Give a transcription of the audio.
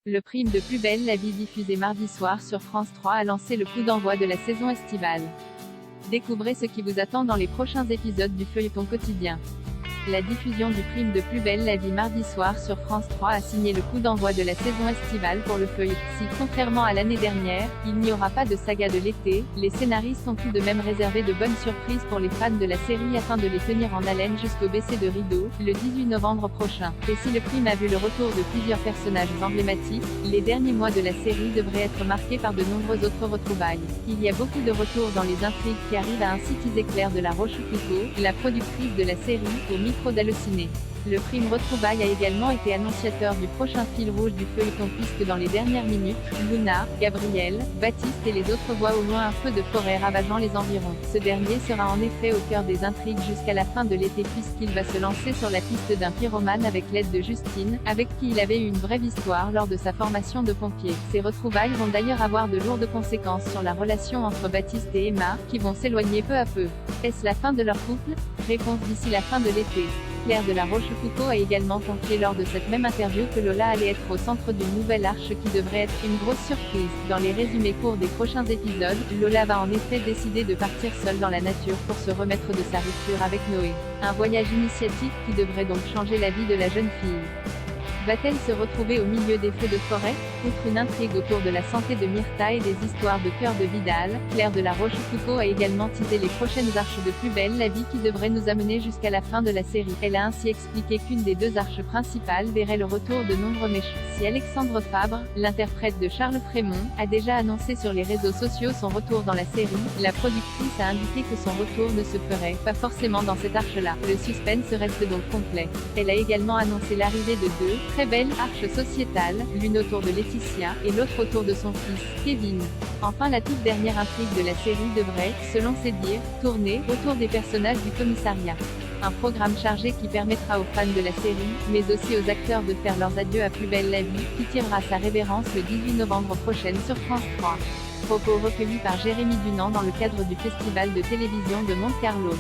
Le prime de Plus belle la vie diffusé mardi soir sur France 3 a lancé le coup d'envoi de la saison estivale. Découvrez ce qui vous attend dans les prochains épisodes du feuilleton quotidien. La diffusion du prime de Plus belle la vie mardi soir sur France 3 a signé le coup d'envoi de la saison estivale pour le feuilleton. Si, contrairement à l'année dernière, il n'y aura pas de saga de l'été, les scénaristes ont tout de même réservé de bonnes surprises pour les fans de la série afin de les tenir en haleine jusqu'au baisser de rideau, le 18 novembre prochain. Et si le prime a vu le retour de plusieurs personnages emblématiques, les derniers mois de la série devraient être marqués par de nombreuses autres retrouvailles. Il y a beaucoup de retours dans les intrigues qui arrivent à ainsi teaser Claire de la Rochefoucauld, la productrice de la série, au micro d'Allociné. Le prime retrouvailles a également été annonciateur du prochain fil rouge du feuilleton puisque dans les dernières minutes, Luna, Gabriel, Baptiste et les autres voient au loin un feu de forêt ravageant les environs. Ce dernier sera en effet au cœur des intrigues jusqu'à la fin de l'été puisqu'il va se lancer sur la piste d'un pyromane avec l'aide de Justine, avec qui il avait eu une brève histoire lors de sa formation de pompier. Ces retrouvailles vont d'ailleurs avoir de lourdes conséquences sur la relation entre Baptiste et Emma, qui vont s'éloigner peu à peu. Est-ce la fin de leur couple? Réponse d'ici la fin de l'été. Claire de la Rochefoucauld a également confié lors de cette même interview que Lola allait être au centre d'une nouvelle arche qui devrait être une grosse surprise. Dans les résumés courts des prochains épisodes, Lola va en effet décider de partir seule dans la nature pour se remettre de sa rupture avec Noé. Un voyage initiatique qui devrait donc changer la vie de la jeune fille. Va-t-elle se retrouver au milieu des feux de forêt? Outre une intrigue autour de la santé de Myrtha et des histoires de cœur de Vidal, Claire de la Rochefoucauld a également teasé les prochaines arches de Plus belle la vie qui devraient nous amener jusqu'à la fin de la série. Elle a ainsi expliqué qu'une des deux arches principales verrait le retour de nombreux méchants. Si Alexandre Fabre, l'interprète de Charles Frémont, a déjà annoncé sur les réseaux sociaux son retour dans la série, la productrice a indiqué que son retour ne se ferait pas forcément dans cette arche-là. Le suspense reste donc complet. Elle a également annoncé l'arrivée de deux très belles arches sociétales, l'une autour de Laetitia, et l'autre autour de son fils, Kevin. Enfin, la toute dernière intrigue de la série devrait, selon ses dires, tourner autour des personnages du commissariat. Un programme chargé qui permettra aux fans de la série, mais aussi aux acteurs de faire leurs adieux à Plus belle la vie, qui tirera sa révérence le 18 novembre prochain sur France 3. Propos recueillis par Jérémy Dunant dans le cadre du Festival de télévision de Monte-Carlo.